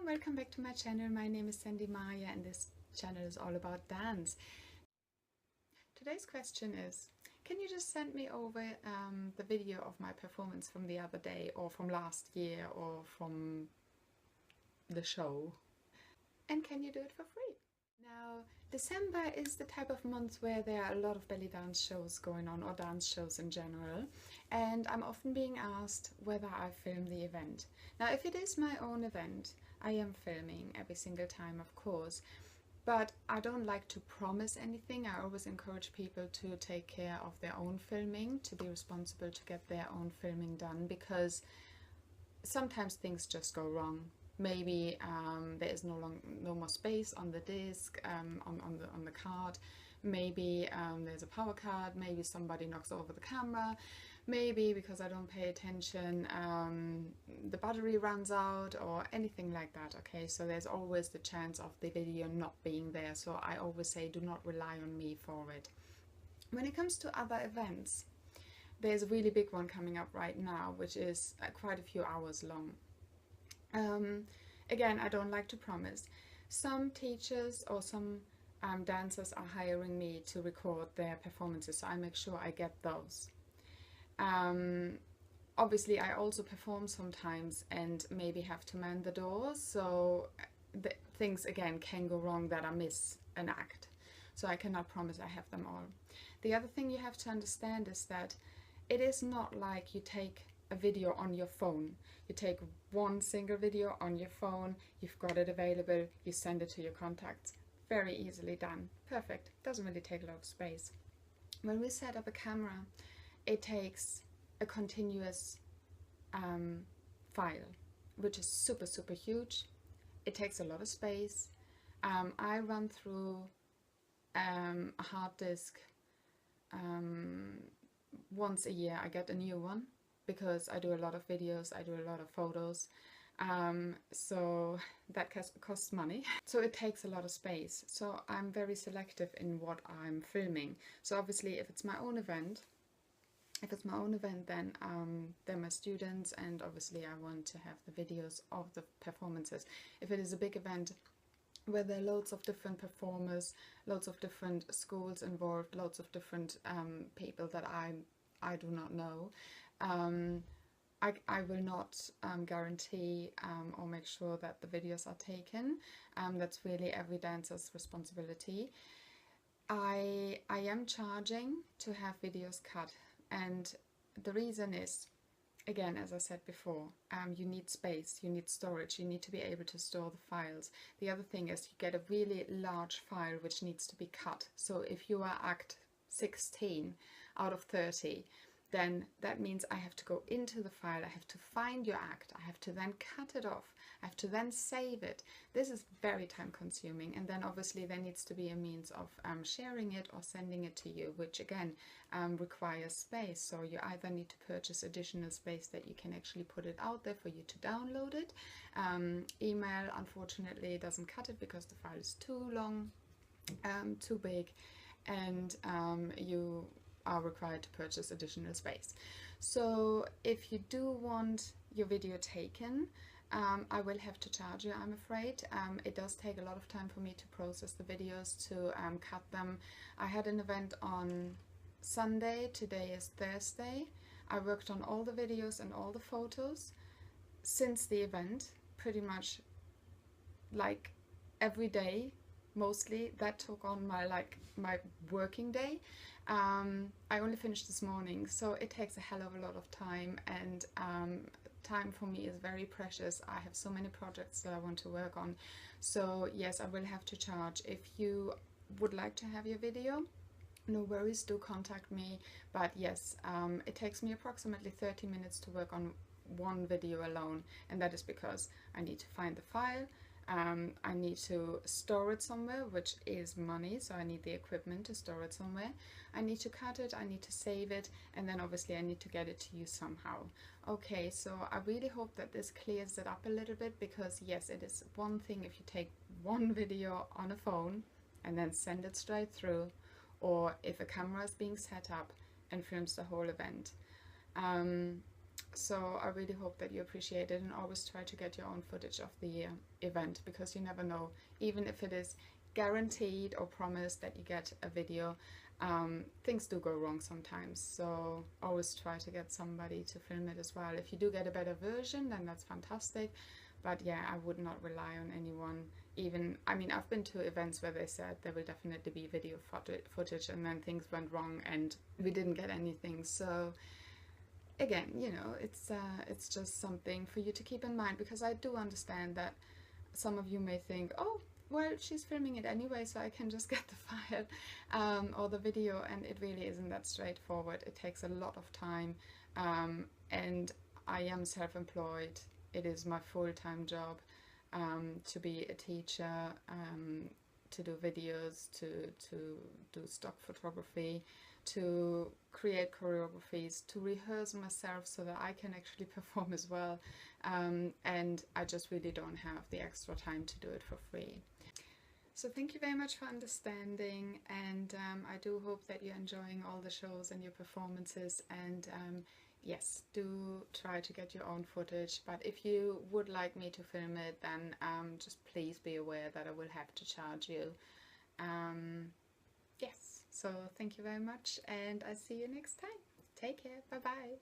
and welcome back to my channel. My name is Sandy Maya and this channel is all about dance. Today's question is, can you just send me over the video of my performance from the other day or from last year or from the show? And can you do it for free? Now, December is the type of month where there are a lot of belly dance shows going on, or dance shows in general, and I'm often being asked whether I film the event. Now, if it is my own event, I am filming every single time, of course, but I don't like to promise anything. I always encourage people to take care of their own filming, to be responsible to get their own filming done, because sometimes things just go wrong. Maybe there is no more space on the disc, on the card. Maybe there's a power card. Maybe somebody knocks over the camera. Maybe because I don't pay attention, the battery runs out or anything like that. Okay, so there's always the chance of the video not being there. So I always say, do not rely on me for it. When it comes to other events, there's a really big one coming up right now, which is quite a few hours long. Again, I don't like to promise. Some teachers or some dancers are hiring me to record their performances, so I make sure I get those. Obviously, I also perform sometimes and maybe have to man the doors, so things again can go wrong that I miss an act. So I cannot promise I have them all. The other thing you have to understand is that it is not like you take a video on your phone. You take one single video on your phone, you've got it available, you send it to your contacts. Very easily done. Perfect. Doesn't really take a lot of space. When we set up a camera, it takes a continuous file, which is super huge. It takes a lot of space. I run through a hard disk once a year. I get a new one because I do a lot of videos, I do a lot of photos, so that costs money. So it takes a lot of space. So I'm very selective in what I'm filming. So obviously if it's my own event, then they're my students, and obviously I want to have the videos of the performances. If it is a big event where there are loads of different performers, loads of different schools involved, loads of different people that I do not know, I will not guarantee or make sure that the videos are taken. That's really every dancer's responsibility. I am charging to have videos cut, and the reason is, again, as I said before, you need space, you need storage, you need to be able to store the files. The other thing is you get a really large file which needs to be cut. So if you are act 16 out of 30, then that means I have to go into the file, I have to find your act, I have to then cut it off, I have to then save it. This is very time consuming, and then obviously there needs to be a means of sharing it or sending it to you, which again requires space. So you either need to purchase additional space that you can actually put it out there for you to download it. Email unfortunately doesn't cut it because the file is too long, too big, and you are required to purchase additional space. So if you do want your video taken, I will have to charge you, I'm afraid. It does take a lot of time for me to process the videos, to cut them. I had an event on Sunday, today is Thursday. I worked on all the videos and all the photos since the event, pretty much like every day. Mostly that took on my working day. I only finished this morning, so it takes a hell of a lot of time, and time for me is very precious. I have so many projects that I want to work on. So yes, I will have to charge. If you would like to have your video, no worries, do contact me. But yes, it takes me approximately 30 minutes to work on one video alone, and that is because I need to find the file, I need to store it somewhere, which is money, so I need the equipment to store it somewhere. I need to cut it, I need to save it, and then obviously I need to get it to you somehow. Okay, so I really hope that this clears it up a little bit, because yes, it is one thing if you take one video on a phone and then send it straight through, or if a camera is being set up and films the whole event. So I really hope that you appreciate it, and always try to get your own footage of the event, because you never know, even if it is guaranteed or promised that you get a video, things do go wrong sometimes. So always try to get somebody to film it as well. If you do get a better version, then that's fantastic. But yeah, I would not rely on anyone. Even, I mean, I've been to events where they said there will definitely be video footage, and then things went wrong and we didn't get anything. So again, you know, it's just something for you to keep in mind, because I do understand that some of you may think, oh, well, she's filming it anyway, so I can just get the file or the video, and it really isn't that straightforward. It takes a lot of time, and I am self-employed. It is my full-time job to be a teacher, to do videos, to do stock photography, to create choreographies, to rehearse myself so that I can actually perform as well, and I just really don't have the extra time to do it for free. So thank you very much for understanding, and I do hope that you're enjoying all the shows and your performances, and yes, do try to get your own footage, but if you would like me to film it, then just please be aware that I will have to charge you. Yes, so thank you very much, and I'll see you next time. Take care, bye bye.